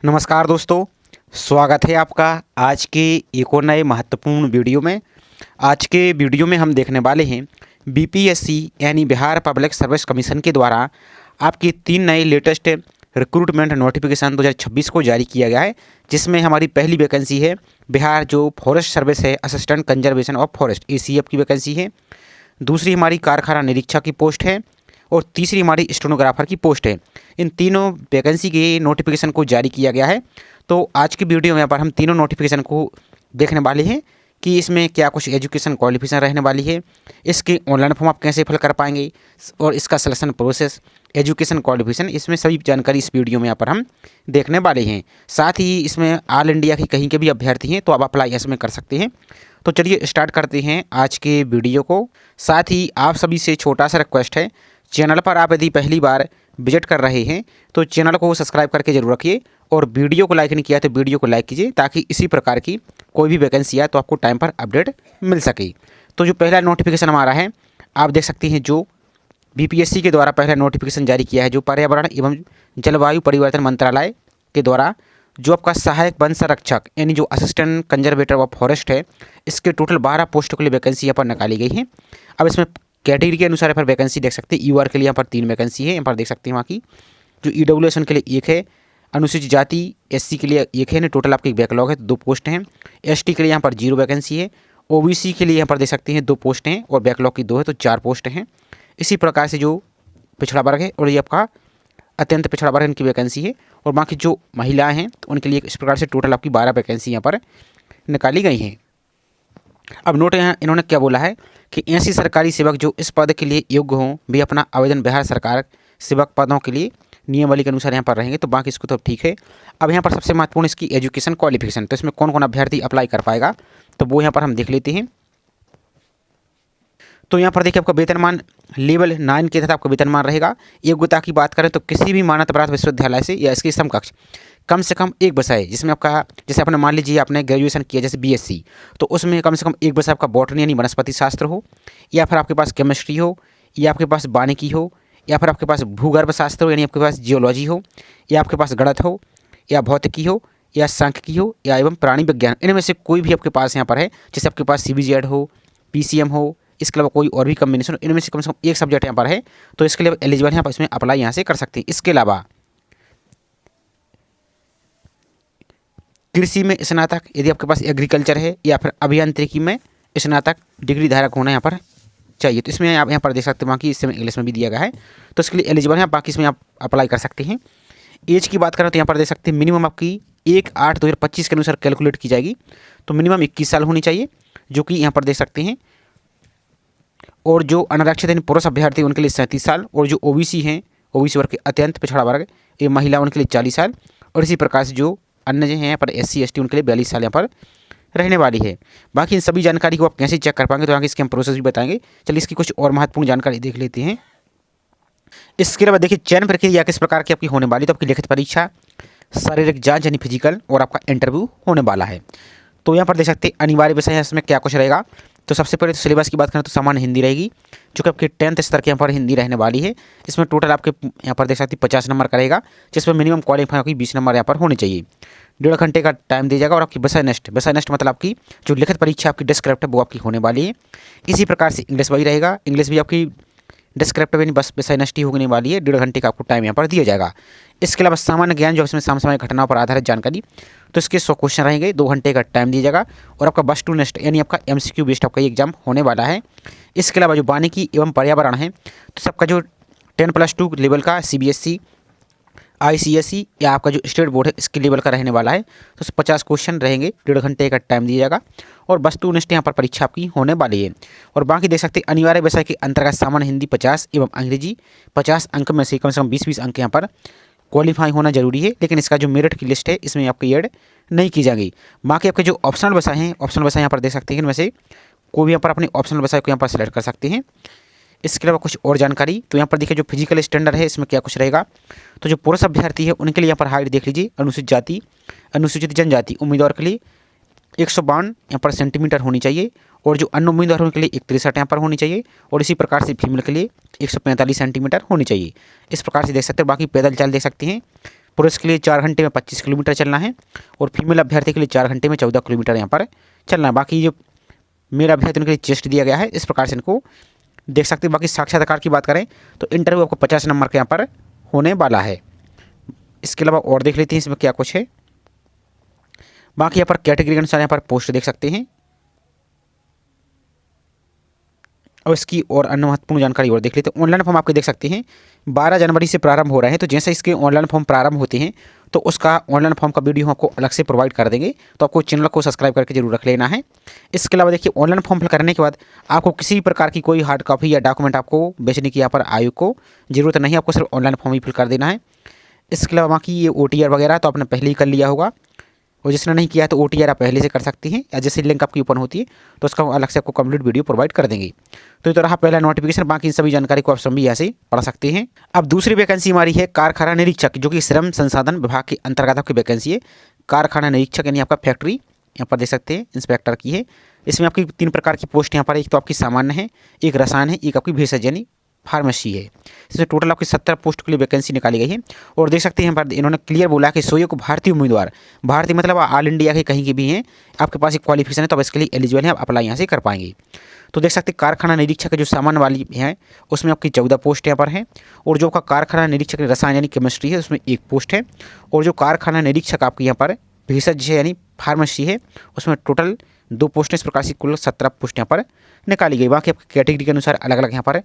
नमस्कार दोस्तों, स्वागत है आपका आज के एक और नए महत्वपूर्ण वीडियो में। आज के वीडियो में हम देखने वाले हैं बीपीएससी यानी बिहार पब्लिक सर्विस कमीशन के द्वारा आपकी 3 नए लेटेस्ट रिक्रूटमेंट नोटिफिकेशन 2026 को जारी किया गया है, जिसमें हमारी पहली वैकेंसी है बिहार जो फॉरेस्ट सर्विस है, assistant conservation of forest ACF की वैकेंसी है। दूसरी हमारी कारखाना निरीक्षक की पोस्ट है और तीसरी हमारी स्टेनोग्राफर की पोस्ट है। इन तीनों वैकेंसी के नोटिफिकेशन को जारी किया गया है। तो आज की वीडियो में यहाँ पर हम तीनों नोटिफिकेशन को देखने वाले हैं कि इसमें क्या कुछ एजुकेशन क्वालिफिकेशन रहने वाली है, इसके ऑनलाइन फॉर्म आप कैसे फिल कर पाएंगे और इसका सिलेक्शन प्रोसेस, एजुकेशन क्वालिफिकेशन, इसमें सभी जानकारी इस वीडियो में यहाँ पर हम देखने वाले हैं। साथ ही इसमें ऑल इंडिया की कहीं के भी अभ्यर्थी हैं तो आप अप्लाई इसमें कर सकते हैं। तो चलिए स्टार्ट करते हैं आज के वीडियो को। साथ ही आप सभी से छोटा सा रिक्वेस्ट है, चैनल पर आप यदि पहली बार विजिट कर रहे हैं तो चैनल को सब्सक्राइब करके जरूर रखिए और वीडियो को लाइक नहीं किया तो वीडियो को लाइक कीजिए, ताकि इसी प्रकार की कोई भी वैकेंसी आए तो आपको टाइम पर अपडेट मिल सके। तो जो पहला नोटिफिकेशन हमारा है, आप देख सकते हैं जो बीपीएससी के द्वारा पहला नोटिफिकेशन जारी किया है, जो पर्यावरण एवं जलवायु परिवर्तन मंत्रालय के द्वारा जो आपका सहायक वन संरक्षक यानी जो असिस्टेंट कंजर्वेटर ऑफ फॉरेस्ट है, इसके टोटल 12 पोस्टों के लिए वैकेंसी यहाँ पर निकाली गई है। अब इसमें कैटेगरी के अनुसार यहाँ पर वैकेंसी देख सकते हैं। यूआर के लिए यहाँ पर 3 वैकेंसी है, यहाँ पर देख सकते हैं। वहाँ की जो ईडब्ल्यूएस के लिए 1 है, अनुसूचित जाति SC के लिए 1 है, टोटल आपकी बैकलॉग है 2 पोस्ट हैं। ST के लिए यहाँ पर 0 वैकेंसी है। OBC के लिए यहाँ पर देख सकते हैं 2 पोस्ट हैं और बैकलॉग की 2 है, तो 4 पोस्ट हैं। इसी प्रकार से जो पिछड़ा वर्ग है और ये आपका अत्यंत पिछड़ा वर्ग इनकी वैकेंसी है, और बाकी जो महिलाएं हैं उनके लिए इस प्रकार से टोटल आपकी 12 वैकेंसी यहाँ पर निकाली गई हैं। अब नोट यहाँ इन्होंने क्या बोला है कि ऐसी सरकारी सेवक जो इस पद के लिए योग्य हों भी अपना आवेदन बिहार सरकार सेवक पदों के लिए नियमावली के अनुसार यहाँ पर रहेंगे। तो बाकी इसको तो ठीक है। अब यहाँ पर सबसे महत्वपूर्ण इसकी एजुकेशन क्वालिफिकेशन, तो इसमें कौन कौन अभ्यर्थी अप्लाई कर पाएगा तो वो यहाँ पर हम देख लेते हैं। तो यहाँ पर देखिए आपका वेतनमान लेवल 9 के तहत आपका वेतनमान रहेगा। योग्यता की बात करें तो किसी भी मान्यता प्राप्त विश्वविद्यालय से या इसके समकक्ष कम से कम 1 विषय, जिसमें आपका जैसे आपने मान लीजिए आपने ग्रेजुएशन किया जैसे BSc, तो उसमें कम से कम 1 विषय आपका बॉटनी यानी वनस्पति शास्त्र हो, या फिर आपके पास केमिस्ट्री हो, या आपके पास वानिकी हो, या फिर आपके पास भूगर्भ शास्त्र हो यानी आपके पास जियोलॉजी हो, या आपके पास गणित हो, या भौतिकी हो, या सांख्यिकी हो, या एवं प्राणी विज्ञान, इनमें से कोई भी आपके पास यहाँ पर है। जैसे आपके पास CBZ हो, PCM हो, इसके अलावा कोई और भी कम्बिनेशन, इनमें से कम 1 सब्जेक्ट यहाँ पर है तो इसके लिए एलिजिबल यहाँ पर इसमें अप्लाई यहाँ से कर सकते हैं। इसके अलावा कृषि में स्नातक यदि आपके पास एग्रीकल्चर है, या फिर अभियांत्रिकी में स्नातक डिग्री धारक होना यहाँ पर चाहिए। तो इसमें आप यहाँ पर देख सकते हैं, बाकी इसमें इंग्लिश में भी दिया गया है तो इसके लिए एलिजिबल है, बाकी इसमें आप अप्लाई कर सकते हैं। एज की बात करें तो यहाँ पर देख सकते हैं मिनिमम आपकी 1/8/2025 के अनुसार कैलकुलेट की जाएगी, तो मिनिमम 21 साल होनी चाहिए, जो कि यहाँ पर देख सकते हैं। और जो अनारक्षित यानी पुरुष अभ्यर्थी उनके लिए 37 साल, और जो OBC हैं, OBC वर्ग के अत्यंत पिछड़ा वर्ग ये महिला उनके लिए 40 साल, और इसी प्रकार से जो अन्य जो हैं यहाँ पर SC ST उनके लिए 42 साल यहाँ पर रहने वाली है। बाकी इन सभी जानकारी को आप कैसे चेक कर पाएंगे तो आगे इसके हम प्रोसेस भी बताएंगे। चलिए इसकी कुछ और महत्वपूर्ण जानकारी देख लेते हैं। इसके अलावा देखिए चयन प्रक्रिया किस प्रकार की आपकी होने वाली, तो आपकी लिखित परीक्षा, शारीरिक जांच यानी फिजिकल, और आपका इंटरव्यू होने वाला है। तो यहाँ पर देख सकते हैं अनिवार्य विषय है, इसमें क्या कुछ रहेगा। तो सबसे पहले तो सिलेबस की बात करें तो सामान्य हिंदी रहेगी, जो कि आपके 10th स्तर के यहाँ पर हिंदी रहने वाली है। इसमें टोटल आपके यहाँ पर देख सकते हैं 50 नंबर का रहेगा, जिसमें मिनिमम क्वालिफाई की 20 नंबर यहाँ पर होने चाहिए। 1.5 घंटे का टाइम दिया जाएगा। और आपकी विषय नष्ट मतलब आपकी जो लिखित परीक्षा आपकी डिस्क्रिप्टिव वो आपकी होने वाली है। इसी प्रकार से इंग्लिश वही रहेगा, इंग्लिश भी आपकी डिस्क्रिप्टिव यानी बस विषय नष्ट ही होने वाली है। 1.5 घंटे का आपको टाइम यहाँ पर दिया जाएगा। इसके अलावा सामान्य ज्ञान जो इसमें समसामयिक घटनाओं पर आधारित जानकारी, तो इसके 100 क्वेश्चन रहेंगे, 2 घंटे का टाइम दिया जाएगा। और आपका बस टू नेक्स्ट यानी आपका MCQ बेस्ड आपका एग्जाम होने वाला है। इसके अलावा जो वानिकी एवं पर्यावरण है तो सबका जो 10+2 लेवल का CBSE ICSE या आपका जो स्टेट बोर्ड है इसके लेवल का रहने वाला है, तो 50 क्वेश्चन रहेंगे, 1.5 घंटे का टाइम दिया जाएगा। और बस टू नेक्स्ट यहाँ पर परीक्षा आपकी होने वाली है। और बाकी देख सकते हैं अनिवार्य विषय के अंतर्गत सामान्य हिंदी 50 एवं अंग्रेजी 50 अंक में से कम 20-20 अंक यहाँ पर क्वालिफाई होना जरूरी है। लेकिन इसका जो मेरिट की लिस्ट है इसमें आपकी ऐड नहीं की जाएगी। बाकी आपके जो ऑप्शनल विषय हैं, ऑप्शनल विषय यहाँ पर देख सकते हैं, इनमें से कोई भी यहाँ पर अपने ऑप्शनल विषय को यहाँ पर सेलेक्ट कर सकते हैं। इसके अलावा कुछ और जानकारी, तो यहाँ पर देखिए जो फिजिकल स्टैंडर्ड है इसमें क्या कुछ रहेगा। तो जो पुरुष अभ्यर्थी है उनके लिए यहाँ पर हाइट देख लीजिए, अनुसूचित जनजाति उम्मीदवार के लिए 152 यहाँ पर सेंटीमीटर होनी चाहिए, और जो अन्य उम्मीदवारों के लिए 163 यहाँ पर होनी चाहिए, और इसी प्रकार से फीमेल के लिए 145 सेंटीमीटर होनी चाहिए। इस प्रकार से देख सकते हैं। बाकी पैदल चाल देख सकते हैं पुरुष के लिए 4 घंटे में 25 किलोमीटर चलना है और फीमेल अभ्यर्थी के लिए 4 घंटे में 14 किलोमीटर यहाँ पर चलना है। बाकी जो मेल अभ्यर्थी उनके लिए चेस्ट दिया गया है, इस प्रकार से इनको देख सकते हैं। बाकी साक्षात्कार की बात करें तो इंटरव्यू आपको 50 नंबर के यहाँ पर होने वाला है। इसके अलावा और देख लेते हैं इसमें क्या कुछ है। बाकी यहाँ पर कैटेगरी के अनुसार यहाँ पर पोस्ट देख सकते हैं और इसकी और अन्य महत्वपूर्ण जानकारी और देख लेते हैं। ऑनलाइन फॉर्म आपके देख सकते हैं 12 जनवरी से प्रारंभ हो रहे हैं। तो जैसे इसके ऑनलाइन फॉर्म प्रारंभ होते हैं तो उसका ऑनलाइन फॉर्म का वीडियो हम आपको अलग से प्रोवाइड कर देंगे, तो आपको चैनल को सब्सक्राइब करके जरूर रख लेना है। इसके अलावा देखिए ऑनलाइन फॉर्म फिल करने के बाद आपको किसी भी प्रकार की कोई हार्ड कॉपी या डॉक्यूमेंट आपको बेचने की यहाँ पर आयोग को जरूरत नहीं है, आपको सिर्फ ऑनलाइन फॉर्म ही फिल कर देना है। इसके अलावा बाकी ये OTR वगैरह तो आपने पहले ही कर लिया होगा, और जिसने नहीं किया है तो OTR आप पहले से कर सकती हैं, या जैसे लिंक आपकी ओपन होती है तो उसका अलग से आपको कंप्लीट वीडियो प्रोवाइड कर देंगे। तो ये तो रहा पहला नोटिफिकेशन। बाकी इन सभी जानकारी को आप सभी यहाँ से पढ़ सकते हैं। अब दूसरी वैकेंसी हमारी है कारखाना निरीक्षक, जो कि श्रम संसाधन विभाग के अंतर्गत आपकी वैकेंसी है। कारखाना निरीक्षक यानी आपका फैक्ट्री यहाँ पर देख सकते हैं इंस्पेक्टर की है। इसमें आपकी 3 प्रकार की पोस्ट यहाँ पर, एक तो आपकी सामान्य है, एक रसायन है, एक आपकी भेषज यानी फार्मेसी है। इसमें टोटल आपकी 17 पोस्ट के लिए वैकेंसी निकाली गई है। और देख सकते हैं यहाँ पर इन्होंने क्लियर बोला कि सोयो को भारतीय उम्मीदवार, भारतीय मतलब ऑल इंडिया के कहीं के भी हैं, आपके पास एक क्वालिफिकेशन है तो आप इसके लिए एलिजिबल हैं, आप अप्लाई यहाँ से कर पाएंगे। तो देख सकते हैं कारखाना निरीक्षक जो सामान्य वाली है उसमें आपकी 14 पोस्ट यहाँ पर हैं, और जो आपका कारखाना निरीक्षक रसायन यानी केमिस्ट्री है उसमें 1 पोस्ट है, और जो कारखाना निरीक्षक आपकी यहाँ पर भेषज है यानी फार्मेसी है उसमें टोटल 2 पोस्ट है। इस प्रकार से कुल 17 पोस्ट यहाँ पर निकाली गई। बाकी आपकी कैटेगरी के अनुसार अलग अलग यहाँ पर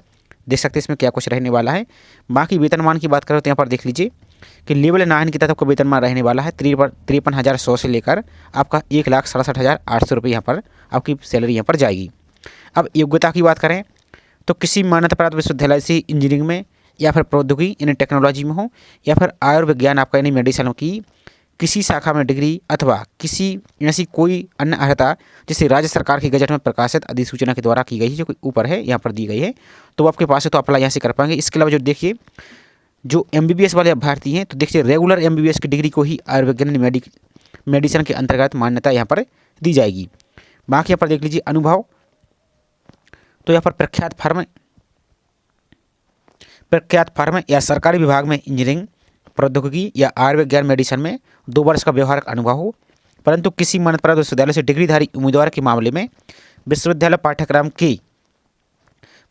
देख सकते हैं इसमें क्या कुछ रहने वाला है। बाकी वेतनमान की बात करें तो यहाँ पर देख लीजिए कि लेवल 9 की तहत आपको वेतनमान रहने वाला है 53,100 से लेकर आपका 1,67,800 रुपये यहाँ पर आपकी सैलरी यहाँ पर जाएगी। अब योग्यता की बात करें तो किसी मान्यता प्राप्त विश्वविद्यालय से इंजीनियरिंग में या फिर प्रौद्योगिकी यानी टेक्नोलॉजी में हो, या फिर आयुर्विज्ञान आपका यानी मेडिसिन की किसी शाखा में डिग्री, अथवा किसी ऐसी कोई अन्य अर्हता जिसे राज्य सरकार की गजट में प्रकाशित अधिसूचना के द्वारा की गई है, जो ऊपर है यहाँ पर दी गई है, तो आपके पास है तो अप्लाई यहाँ से कर पाएंगे। इसके अलावा जो देखिए जो MBBS वाले अभ्यर्थी हैं तो देखिए रेगुलर MBBS की डिग्री को ही आयुर्विज्ञान मेडिसिन के अंतर्गत मान्यता यहाँ पर दी जाएगी। बाकी यहाँ पर देख लीजिए अनुभव, तो यहाँ पर प्रख्यात फर्म या सरकारी विभाग में इंजीनियरिंग प्रौद्योगिकी या आयुर्विज्ञान मेडिसिन में 2 वर्ष का व्यवहारिक अनुभव हो, परंतु किसी मान्यता प्राप्त विश्वविद्यालय से डिग्रीधारी उम्मीदवार के मामले में विश्वविद्यालय पाठ्यक्रम के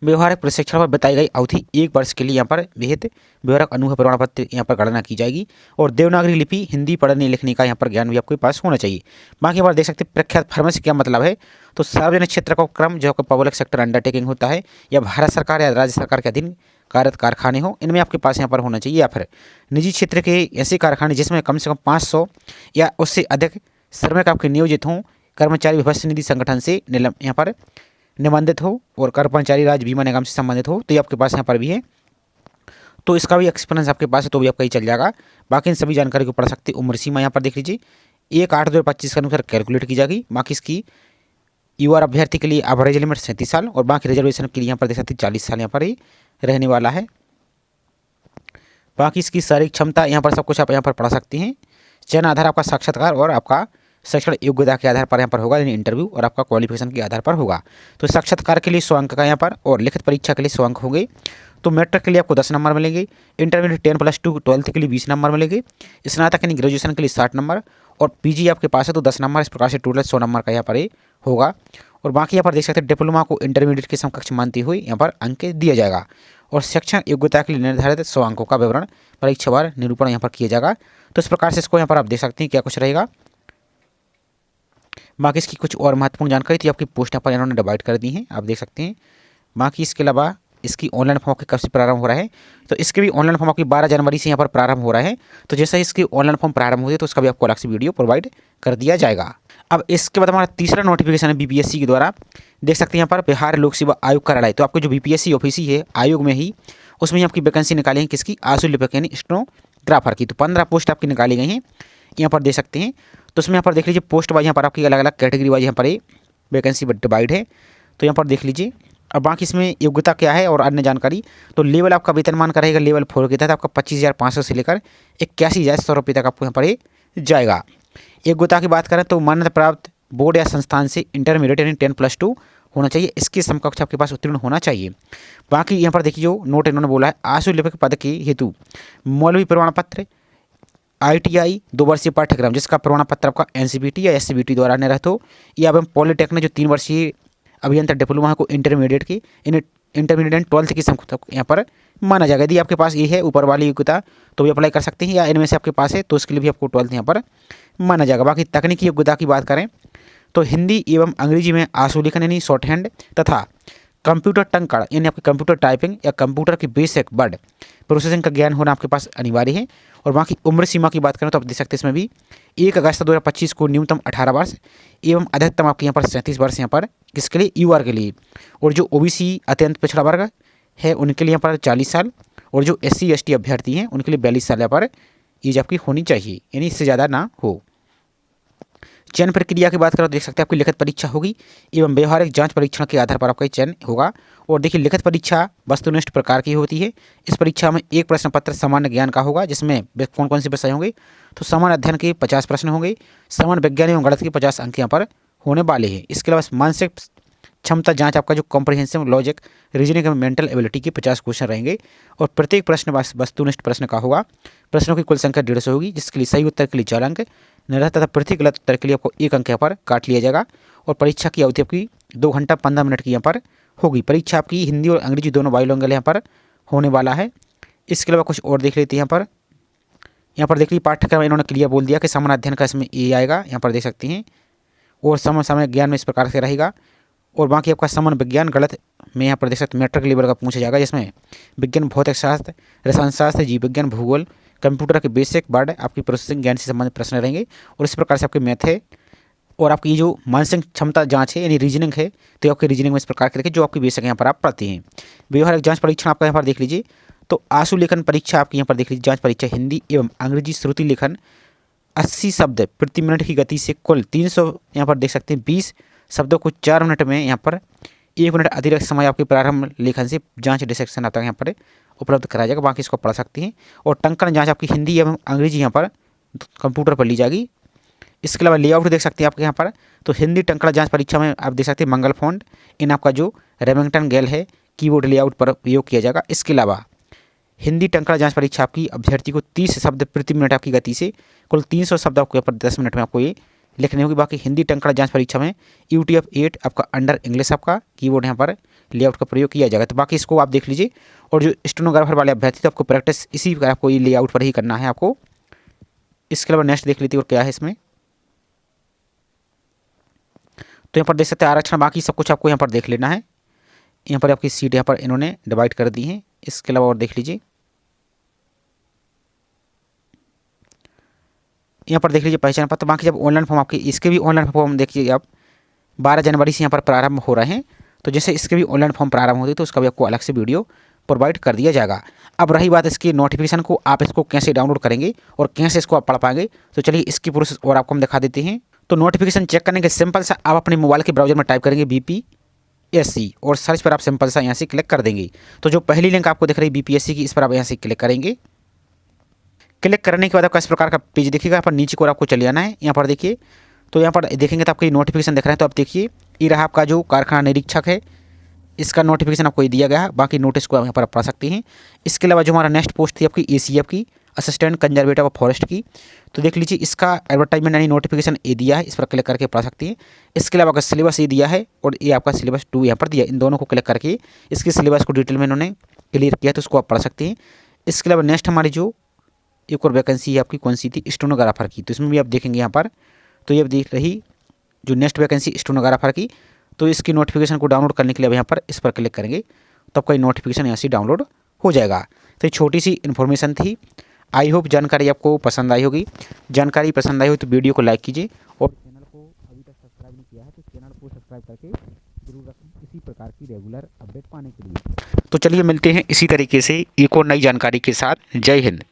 व्यवहारिक प्रशिक्षण पर बताई गई अवधि 1 वर्ष के लिए यहाँ पर विहित व्यवहारिक अनुभव प्रमाण पत्र यहाँ पर गणना की जाएगी। और देवनागरी लिपि हिंदी पढ़ने लिखने का यहाँ पर ज्ञान भी आपके पास होना चाहिए। बाकी यहाँ पर देख सकते हैं प्रख्यात फर्म से क्या मतलब है, तो सार्वजनिक क्षेत्र का उपक्रम जो आपका पब्लिक सेक्टर अंडरटेकिंग होता है, या भारत सरकार या राज्य सरकार के अधीन कार्यरत कारखाने हो, इनमें आपके पास यहाँ पर होना चाहिए। या फिर निजी क्षेत्र के ऐसे कारखाने जिसमें कम से कम 500 या उससे अधिक श्रमिक आपके नियोजित हों, कर्मचारी भविष्य निधि संगठन से यहाँ पर निबंधित हो, और कर्मचारी राज्य बीमा निगम से संबंधित हो, तो ये आपके पास यहाँ पर भी है। तो इसका भी एक्सपीरियंस आपके पास है तो भी आपका ही चल जाएगा। बाकी इन सभी जानकारी को पढ़ सकते। उम्र सीमा यहाँ पर देख लीजिए 1/8/2025 के अनुसार कैलकुलेट की जाएगी। बाकी इसकी युवा अभ्यर्थी के लिए एवरेज लिमिट 37 साल, और बाकी रिजर्वेशन के लिए यहाँ पर देख सकते 40 साल यहाँ पर ही रहने वाला है। बाकी इसकी शारीरिक क्षमता यहाँ पर सब कुछ आप यहाँ पर पढ़ सकते हैं। चयन आधार आपका साक्षात्कार और आपका शैक्षणिक योग्यता के आधार पर यहाँ पर होगा, यानी इंटरव्यू, और आपका क्वालिफिकेशन के आधार पर होगा। तो साक्षात्कार के लिए 100 अंक का यहाँ पर, और लिखित परीक्षा के लिए 100 अंक होंगे। तो मैट्रिक के लिए आपको 10 नंबर मिलेंगे, इंटरमीडिएट 10+2 12th के लिए 20 नंबर मिलेंगे, स्नातक यानी ग्रेजुएशन के लिए 60 नंबर, और PG आपके पास है तो 10 नंबर। इस प्रकार से टोटल 100 नंबर का यहाँ पर होगा। और बाकी यहाँ पर देख सकते हैं डिप्लोमा को इंटरमीडिएट के समकक्ष मानते हुए यहाँ पर अंक दिया जाएगा, और शैक्षणिक योग्यता के लिए निर्धारित 100 अंकों का विवरण परीक्षावार निरूपण यहाँ पर किया जाएगा। तो इस प्रकार से इसको यहाँ पर आप देख सकते हैं क्या कुछ रहेगा। बाकी इसकी कुछ और महत्वपूर्ण जानकारी थी, आपकी पोस्ट यहाँ पर इन्होंने डिवाइड कर दी हैं, आप देख सकते हैं। बाकी इसके अलावा इसकी ऑनलाइन फॉर्म के कब से प्रारंभ हो रहा है, तो इसके भी ऑनलाइन फॉर्म आपकी 12 जनवरी से यहाँ पर प्रारंभ हो रहा है। तो जैसे ही इसकी ऑनलाइन फॉर्म प्रारंभ होती है तो उसका भी आपको अलग से वीडियो प्रोवाइड कर दिया जाएगा। अब इसके बाद हमारा तीसरा नोटिफिकेशन है BPSC के द्वारा, देख सकते हैं यहाँ पर बिहार लोक सेवा आयोग कार्यालय। तो आपको जो BPSC ऑफिस है आयोग में ही, उसमें आपकी वैकेंसी निकाली है किसकी, आशु लिपिक यानी स्टेनोग्राफर की। तो 15 पोस्ट आपकी निकाली गई हैं, यहाँ पर देख सकते हैं। तो उसमें यहाँ पर देख लीजिए पोस्ट वाइज यहाँ पर आपकी अलग अलग कैटेगरी वाइज यहाँ पर वैकेंसी डिवाइड है, तो यहाँ पर देख लीजिए। अब बाकी इसमें योग्यता क्या है और अन्य जानकारी, तो लेवल आपका वेतनमान का रहेगा लेवल 4 के तहत आपका 25,500 से लेकर 81,100 रुपये तक आपको यहाँ पर जाएगा। योग्यता की बात करें तो मान्यता प्राप्त बोर्ड या संस्थान से इंटरमीडिएट यानी 10+2 होना चाहिए, इसके समकक्ष आपके पास उत्तीर्ण होना चाहिए। बाकी यहाँ पर देखिए जो नोट इन्होंने बोला है, आशु लिपिक पद के हेतु मौलवी प्रमाण पत्र ITI 2 वर्षीय पाठ्यक्रम जिसका प्रमाण पत्र आपका NCVT या SCVT द्वारा निर्धारित हो, या एवं पॉलिटेक्निक जो 3 वर्षीय अभियंत्रण डिप्लोमा को इंटरमीडिएट की इंटरमीडिएट 12th की यहाँ पर माना जाएगा। यदि आपके पास ये है ऊपर वाली योग्यता तो भी अप्लाई कर सकते हैं, या इनमें से आपके पास है तो उसके लिए भी आपको 12th यहाँ पर माना जाएगा। बाकी तकनीकी योग्यता की बात करें तो हिंदी एवं अंग्रेजी में आशुलिखन यानी शॉर्ट हैंड तथा कंप्यूटर टंकड़ यानी आपके कंप्यूटर टाइपिंग या कंप्यूटर की बेसिक वर्ड प्रोसेसिंग का ज्ञान होना आपके पास अनिवार्य है। और बाकी उम्र सीमा की बात करें तो आप देख सकते हैं इसमें भी 1 अगस्त 2025 को न्यूनतम 18 वर्ष एवं अधिकतम आपके यहाँ पर 37 वर्ष यहाँ पर किसके लिए, यूआर के लिए। और जो OBC अत्यंत पिछड़ा वर्ग है उनके लिए यहाँ पर 40 साल, और जो SC ST अभ्यर्थी हैं उनके लिए 42 साल यहाँ पर एज आपकी होनी चाहिए, यानी इससे ज़्यादा ना हो। चयन प्रक्रिया की बात करें तो देख सकते हैं आपकी लिखित परीक्षा होगी एवं व्यवहारिक जांच परीक्षण के आधार पर आपका चयन होगा। और देखिए लिखित परीक्षा वस्तुनिष्ठ प्रकार की होती है। इस परीक्षा में एक प्रश्न पत्र सामान्य ज्ञान का होगा, जिसमें कौन कौन से विषय होंगे तो सामान्य अध्ययन के 50 प्रश्न होंगे, सामान्य विज्ञान एवं गणित के 50 अंक यहाँ पर होने वाले हैं। इसके अलावा मानसिक क्षमता जांच आपका जो कॉम्प्रिहेंसिव लॉजिक रीजनिंग एवं मेंटल एबिलिटी के 50 क्वेश्चन रहेंगे, और प्रत्येक प्रश्न वस्तुनिष्ठ प्रश्न का होगा। प्रश्नों की कुल संख्या 150 होगी, जिसके लिए सही उत्तर के लिए 4 अंक निर्धारित तथा प्रत्येक गलत उत्तर के लिए आपको 1 अंक यहाँ पर काट लिया जाएगा। और परीक्षा की अवधि आपकी 2 घंटा 15 मिनट की यहाँ पर होगी। परीक्षा आपकी हिंदी और अंग्रेजी दोनों बाइलिंगुअल यहाँ पर होने वाला है। इसके अलावा कुछ और देख लेते हैं। यहाँ पर देख लीजिए पाठ्यक्रम इन्होंने क्लियर बोल दिया कि सामान्य अध्ययन का इसमें ए आएगा, यहाँ पर देख सकते हैं। और समय ज्ञान में इस प्रकार से रहेगा। और बाकी आपका सामान्य विज्ञान गणित में यहाँ पर देख सकते मैट्रिक लेवल का पूछा जाएगा, जिसमें विज्ञान भौतिक शास्त्र, रसायन शास्त्र, जीव विज्ञान, भूगोल, कंप्यूटर के बेसिक वर्ड आपकी प्रोसेसिंग ज्ञान से संबंधित प्रश्न रहेंगे। और इस प्रकार से आपके मैथ है। और आपकी जो मानसिक क्षमता जांच है यानी रीजनिंग है तो आपकी रीजनिंग में इस प्रकार के देखिए जो आपकी बेसिक यहाँ पर आप पढ़ते हैं। व्यवहारिक जांच परीक्षण आपका यहाँ पर देख लीजिए तो आशु लेखन परीक्षा आपकी यहाँ पर देख लीजिए। जांच परीक्षा हिंदी एवं अंग्रेजी श्रुति लेखन 80 शब्द प्रति मिनट की गति से कुल 300 यहाँ पर देख सकते हैं 20 शब्दों को 4 मिनट में यहाँ पर 1 मिनट अतिरिक्त समय आपके प्रारंभ लेखन से जांच डिसेक्शन आता है यहाँ पर उपलब्ध कराया जाएगा। बाकी इसको पढ़ सकते हैं। और टंकण जांच आपकी हिंदी एवं अंग्रेजी यहाँ पर कंप्यूटर पर ली जाएगी। इसके अलावा लेआउट देख सकते हैं आपके यहाँ पर तो हिंदी टंकण जांच परीक्षा में आप देख सकते हैं मंगल फॉन्ट इन आपका जो रेमिंगटन गेल है कीबोर्ड लेआउट पर उपयोग किया जाएगा। इसके अलावा हिंदी टंकण जांच परीक्षा आपकी अभ्यर्थी को 30 शब्द प्रति मिनट आपकी गति से कुल 300 शब्द आपको यहाँ पर 10 मिनट में आपको ये लिखनी होगी। बाकी हिंदी टंकण जांच परीक्षा में UTF 8 आपका अंडर इंग्लिश आपका कीबोर्ड यहाँ पर लेआउट का प्रयोग किया जाएगा। तो बाकी इसको आप देख लीजिए। और जो स्टेनोग्राफर वाले अभ्यर्थी तो आपको प्रैक्टिस इसी आपको ये लेआउट पर ही करना है आपको। इसके अलावा नेक्स्ट देख लीजिए और क्या है इसमें तो यहाँ पर देख सकते हैं आरक्षण, बाकी सब कुछ आपको यहाँ पर देख लेना है। यहाँ पर आपकी सीट यहाँ पर इन्होंने डिवाइड कर दी है। इसके अलावा और देख लीजिए यहाँ पर देख लीजिए पहचान पत्र। बाकी जब ऑनलाइन फॉर्म आपके इसके भी ऑनलाइन फॉर्म देखिए आप 12 जनवरी से यहाँ पर प्रारंभ हो रहे हैं। तो जैसे इसके भी ऑनलाइन फॉर्म प्रारंभ होते तो उसका भी आपको अलग से वीडियो प्रोवाइड कर दिया जाएगा। अब रही बात इसकी नोटिफिकेशन को आप इसको कैसे डाउनलोड करेंगे और कैसे इसको आप पढ़ पाएंगे तो चलिए इसकी प्रोसेस और आपको हम दिखा देते हैं। तो नोटिफिकेशन चेक करने के सिंपल सा आप अपने मोबाइल के ब्राउजर में टाइप करेंगे BPSC और सर्च पर आप सिंपल सा यहाँ से क्लिक कर देंगे। तो जो पहली लिंक आपको दिख रही है BPSC की, इस पर आप यहाँ से क्लिक करेंगे। क्लिक करने के बाद आपका इस प्रकार का पेज देखिएगा। यहाँ पर नीचे को आपको चले जाना है। यहाँ पर देखिए तो यहाँ पर देखेंगे तो आपकी नोटिफिकेशन दिख रहा है। तो आप देखिए ये रहा आपका जो कारखाना निरीक्षक है, इसका नोटिफिकेशन आपको ये दिया गया है। बाकी नोटिस को आप यहाँ पर पढ़ सकते हैं। इसके अलावा जो हमारा नेक्स्ट पोस्ट थी आपकी ACF की असिस्टेंट कंजर्वेटर ऑफ फॉरेस्ट की, तो देख लीजिए इसका एडवर्टाइजमेंट यानी नोटिफिकेशन ये दिया है, इस पर क्लिक करके पढ़ सकते हैं। इसके अलावा आपका सिलेबस ये दिया है और ये आपका सिलेबस 2 यहाँ पर दिया है। इन दोनों को क्लिक करके इसके सिलेबस को डिटेल में इन्होंने क्लियर किया तो उसको आप पढ़ सकते हैं। इसके अलावा नेक्स्ट हमारी जो एक और वैकेंसी है आपकी कौन सी थी, स्टेनोग्राफर की, तो इसमें भी आप देखेंगे यहाँ पर तो ये देख रही जो नेक्स्ट वैकेंसी स्टेनोग्राफर की, तो इसकी नोटिफिकेशन को डाउनलोड करने के लिए अब यहाँ पर इस पर क्लिक करेंगे तो आपका नोटिफिकेशन यहाँ से डाउनलोड हो जाएगा। तो ये छोटी सी इन्फॉर्मेशन थी। आई होप जानकारी आपको पसंद आई होगी। जानकारी पसंद आई हो तो वीडियो को लाइक कीजिए और चैनल को अभी तक सब्सक्राइब नहीं किया है तो चैनल को सब्सक्राइब करके जरूर रखें इसी प्रकार की रेगुलर अपडेट पाने के लिए। तो चलिए मिलते हैं इसी तरीके से एक और नई जानकारी के साथ। जय हिंद।